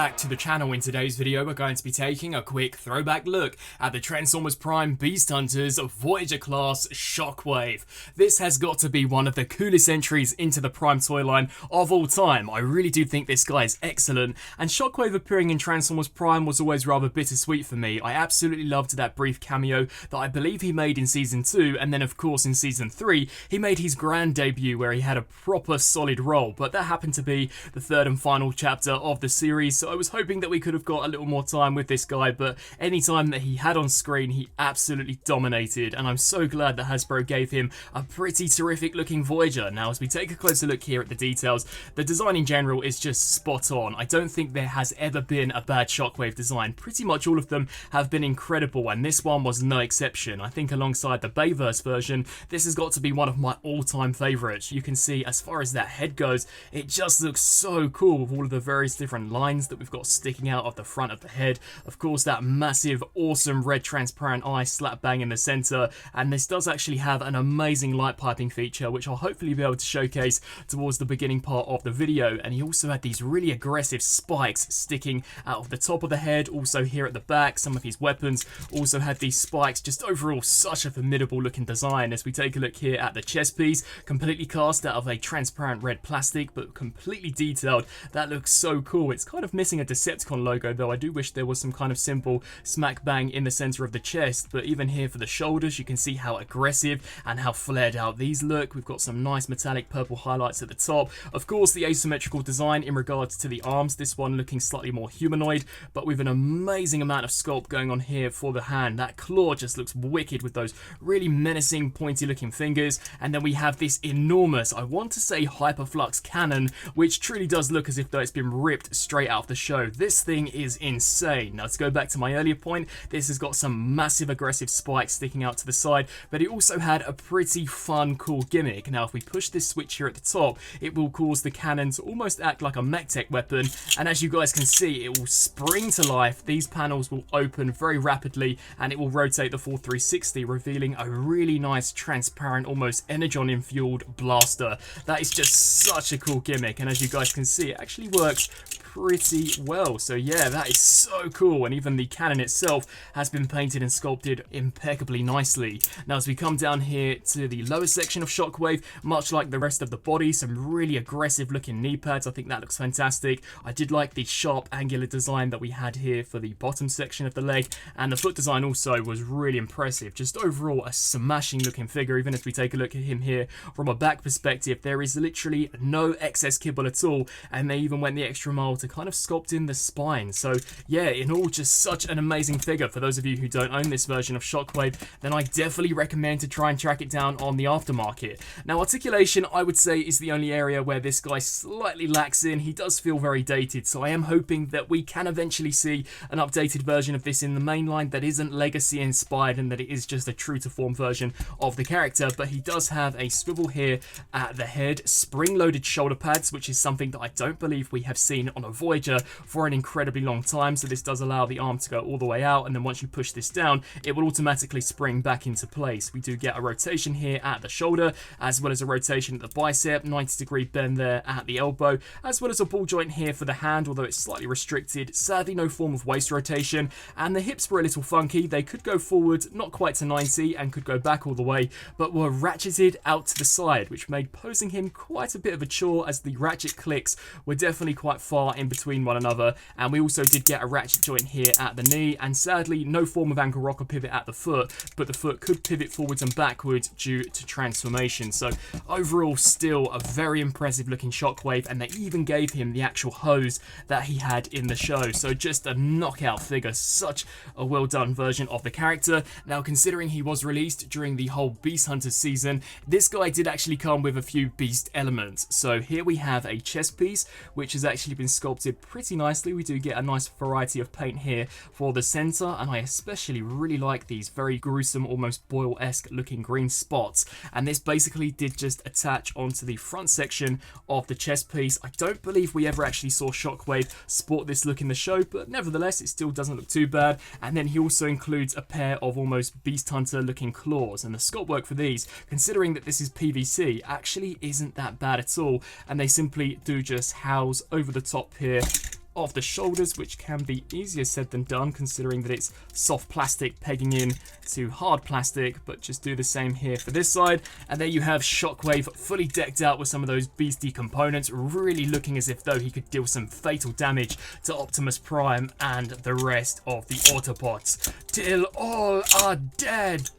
back to the channel. In today's video we're going to be taking a quick throwback look at the Transformers Prime Beast Hunters Voyager class Shockwave. This has got to be one of the coolest entries into the Prime toy line of all time. I really do think this guy is excellent, and Shockwave appearing in Transformers Prime was always rather bittersweet for me. I absolutely loved that brief cameo that I believe he made in Season 2, and then of course in Season 3 he made his grand debut where he had a proper solid role, but that happened to be the third and final chapter of the series, so I was hoping that we could have got a little more time with this guy, but any time that he had on screen he absolutely dominated, and I'm so glad that Hasbro gave him a pretty terrific looking Voyager. Now as we take a closer look here at the details, the design in general is just spot on. I don't think there has ever been a bad Shockwave design. Pretty much all of them have been incredible, and this one was no exception. I think alongside the Bayverse version, this has got to be one of my all-time favourites. You can see as far as that head goes, it just looks so cool with all of the various different lines that we've got sticking out of the front of the head. Of course, that massive, awesome red transparent eye slap bang in the centre, and this does actually have an amazing light piping feature, which I'll hopefully be able to showcase towards the beginning part of the video. And he also had these really aggressive spikes sticking out of the top of the head, also here at the back. Some of his weapons also had these spikes. Just overall, such a formidable looking design. As we take a look here at the chest piece, completely cast out of a transparent red plastic, but completely detailed. That looks so cool. It's kind of missing a Decepticon logo though. I do wish there was some kind of simple smack bang in the center of the chest, but even here for the shoulders, you can see how aggressive and how flared out these look. We've got some nice metallic purple highlights at the top. Of course, the asymmetrical design in regards to the arms, this one looking slightly more humanoid, but with an amazing amount of sculpt going on here for the hand. That claw just looks wicked with those really menacing pointy looking fingers. And then we have this enormous, I want to say hyperflux cannon, which truly does look as if though it's been ripped straight out of the show. This thing is insane. Now to go back to my earlier point, this has got some massive aggressive spikes sticking out to the side, but it also had a pretty fun, cool gimmick. Now if we push this switch here at the top, it will cause the cannon to almost act like a mech tech weapon, and as you guys can see, it will spring to life. These panels will open very rapidly and it will rotate the full 360, revealing a really nice transparent, almost energon fueled blaster. That is just such a cool gimmick, and as you guys can see, it actually works pretty well. So yeah, that is so cool, and even the cannon itself has been painted and sculpted impeccably nicely. Now as we come down here to the lower section of Shockwave, much like the rest of the body, some really aggressive looking knee pads. I think that looks fantastic. I did like the sharp angular design that we had here for the bottom section of the leg, and the foot design also was really impressive. Just overall a smashing looking figure. Even if we take a look at him here from a back perspective, there is literally no excess kibble at all, and they even went the extra mile to kind of sculpt in the spine. So yeah, in all, just such an amazing figure. For those of you who don't own this version of Shockwave, then I definitely recommend to try and track it down on the aftermarket. Now articulation, I would say, is the only area where this guy slightly lacks in. He does feel very dated, so I am hoping that we can eventually see an updated version of this in the main line that isn't legacy inspired and that it is just a true to form version of the character. But he does have a swivel here at the head, spring-loaded shoulder pads, which is something that I don't believe we have seen on a Voyager for an incredibly long time. So this does allow the arm to go all the way out, and then once you push this down, it will automatically spring back into place. We do get a rotation here at the shoulder, as well as a rotation at the bicep, 90-degree bend there at the elbow, as well as a ball joint here for the hand, although it's slightly restricted. Sadly, no form of waist rotation, and the hips were a little funky. They could go forward, not quite to 90, and could go back all the way, but were ratcheted out to the side, which made posing him quite a bit of a chore, as the ratchet clicks were definitely quite far in between one another. And we also did get a ratchet joint here at the knee, and sadly no form of ankle rock or pivot at the foot, but the foot could pivot forwards and backwards due to transformation. So overall, still a very impressive looking Shockwave, and they even gave him the actual hose that he had in the show. So just a knockout figure, such a well done version of the character. Now considering he was released during the whole Beast Hunters season, this guy did actually come with a few beast elements. So here we have a chest piece, which has actually been sculpted pretty nicely. We do get a nice variety of paint here for the center, and I especially really like these very gruesome, almost boil-esque looking green spots, and this basically did just attach onto the front section of the chest piece. I don't believe we ever actually saw Shockwave sport this look in the show, but nevertheless it still doesn't look too bad. And then he also includes a pair of almost Beast Hunter looking claws, and the sculpt work for these, considering that this is PVC, actually isn't that bad at all, and they simply do just house over the top here of the shoulders, which can be easier said than done considering that it's soft plastic pegging in to hard plastic, but just do the same here for this side. And there you have Shockwave fully decked out with some of those beastie components, really looking as if though he could deal some fatal damage to Optimus Prime and the rest of the Autobots. Till all are dead.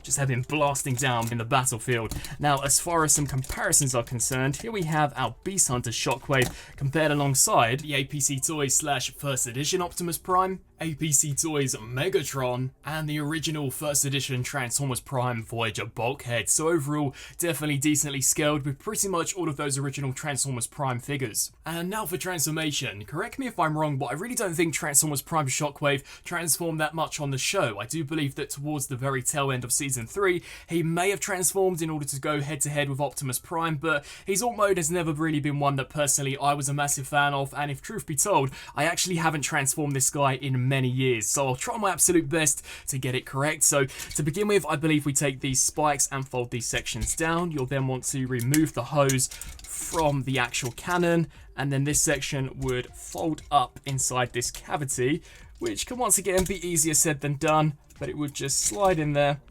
Just have him blasting down in the battlefield. Now, as far as some comparisons are concerned, here we have our Beast Hunter Shockwave compared alongside the APC Toys / First Edition Optimus Prime, APC Toys Megatron, and the original First Edition Transformers Prime Voyager bulkhead. So overall, definitely decently scaled with pretty much all of those original Transformers Prime figures. And now for transformation. Correct me if I'm wrong, but I really don't think Transformers Prime Shockwave transformed that much on the show. I do believe that towards the very tail end of Season 3, he may have transformed in order to go head to head with Optimus Prime, but his alt mode has never really been one that personally I was a massive fan of, and if truth be told, I actually haven't transformed this guy in many years, so I'll try my absolute best to get it correct. So to begin with, I believe we take these spikes and fold these sections down. You'll then want to remove the hose from the actual cannon, and then this section would fold up inside this cavity, which can once again be easier said than done, but it would just slide in there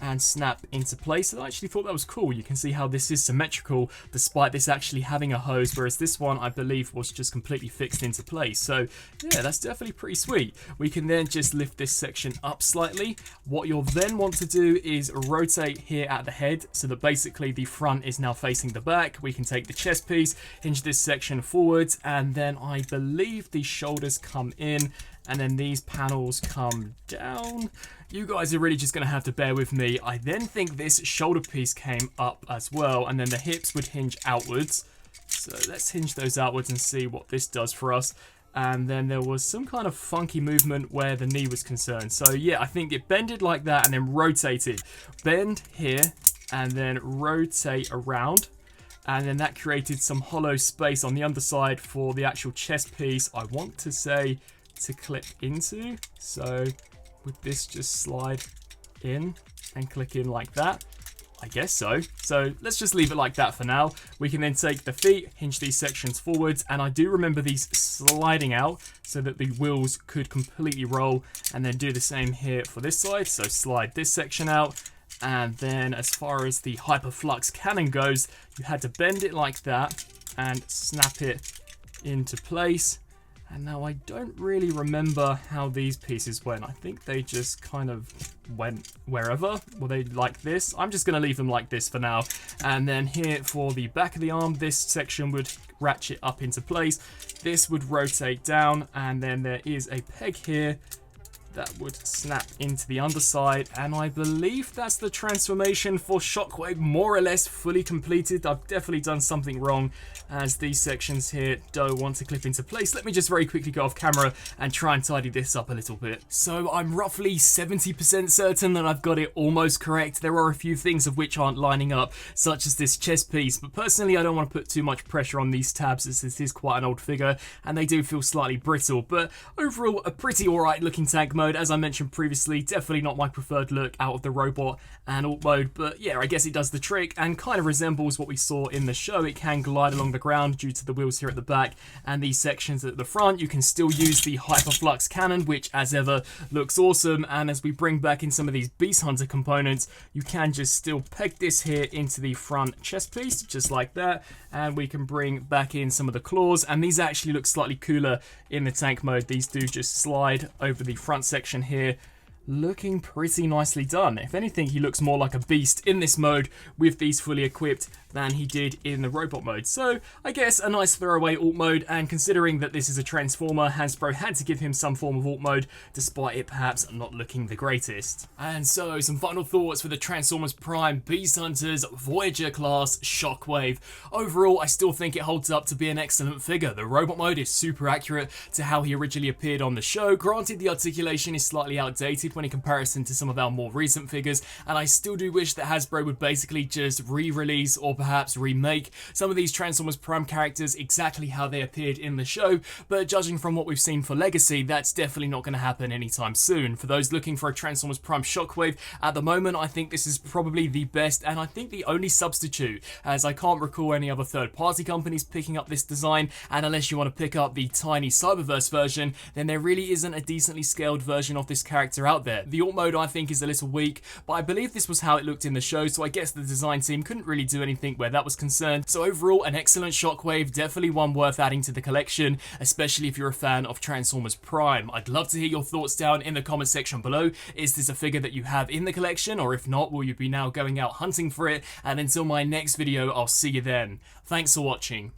and snap into place. And I actually thought that was cool. You can see how this is symmetrical despite this actually having a hose, whereas this one I believe was just completely fixed into place. So yeah, that's definitely pretty sweet. We can then just lift this section up slightly. What you'll then want to do is rotate here at the head so that basically the front is now facing the back. We can take the chest piece, hinge this section forwards, and then I believe the shoulders come in and then these panels come down. You guys are really just going to have to bear with me. I then think this shoulder piece came up as well, and then the hips would hinge outwards. So let's hinge those outwards and see what this does for us. And then there was some kind of funky movement where the knee was concerned. So yeah, I think it bended like that and then rotated. Bend here and then rotate around. And then that created some hollow space on the underside for the actual chest piece, I want to say, to clip into. So would this just slide in and click in like that? I guess so. So let's just leave it like that for now. We can then take the feet, hinge these sections forwards, and I do remember these sliding out so that the wheels could completely roll, and then do the same here for this side. So slide this section out, and then as far as the Hyperflux cannon goes, you had to bend it like that and snap it into place. And now I don't really remember how these pieces went. I think they just kind of went wherever. Were they like this? I'm just going to leave them like this for now. And then here for the back of the arm, this section would ratchet up into place. This would rotate down, and then there is a peg here that would snap into the underside, and I believe that's the transformation for Shockwave more or less fully completed. I've definitely done something wrong as these sections here don't want to clip into place. Let me just very quickly go off camera and try and tidy this up a little bit. So I'm roughly 70% certain that I've got it almost correct. There are a few things of which aren't lining up, such as this chest piece, but personally I don't want to put too much pressure on these tabs as this is quite an old figure and they do feel slightly brittle, but overall a pretty alright looking tank mode. As I mentioned previously, definitely not my preferred look out of the robot and alt mode, but yeah, I guess it does the trick and kind of resembles what we saw in the show. It can glide along the ground due to the wheels here at the back and these sections at the front. You can still use the Hyperflux cannon, which as ever looks awesome, and as we bring back in some of these Beast Hunter components, you can just still peg this here into the front chest piece, just like that, and we can bring back in some of the claws, and these actually look slightly cooler in the tank mode. These do just slide over the front section here, looking pretty nicely done. If anything, he looks more like a beast in this mode with these fully equipped than he did in the robot mode. So I guess a nice throwaway alt mode, and considering that this is a Transformer, Hasbro had to give him some form of alt mode despite it perhaps not looking the greatest. And so some final thoughts for the Transformers Prime Beast Hunters Voyager class Shockwave. Overall, I still think it holds up to be an excellent figure. The robot mode is super accurate to how he originally appeared on the show. Granted, the articulation is slightly outdated when in comparison to some of our more recent figures, and I still do wish that Hasbro would basically just re-release or perhaps remake some of these Transformers Prime characters exactly how they appeared in the show, but judging from what we've seen for Legacy, that's definitely not going to happen anytime soon. For those looking for a Transformers Prime Shockwave, at the moment I think this is probably the best and I think the only substitute, as I can't recall any other third-party companies picking up this design, and unless you want to pick up the tiny Cyberverse version, then there really isn't a decently scaled version of this character out there. The alt mode I think is a little weak, but I believe this was how it looked in the show, so I guess the design team couldn't really do anything where that was concerned. So overall, an excellent Shockwave, definitely one worth adding to the collection, especially if you're a fan of Transformers Prime. I'd love to hear your thoughts down in the comment section below. Is this a figure that you have in the collection, or if not, will you be now going out hunting for it? And until my next video, I'll see you then. Thanks for watching.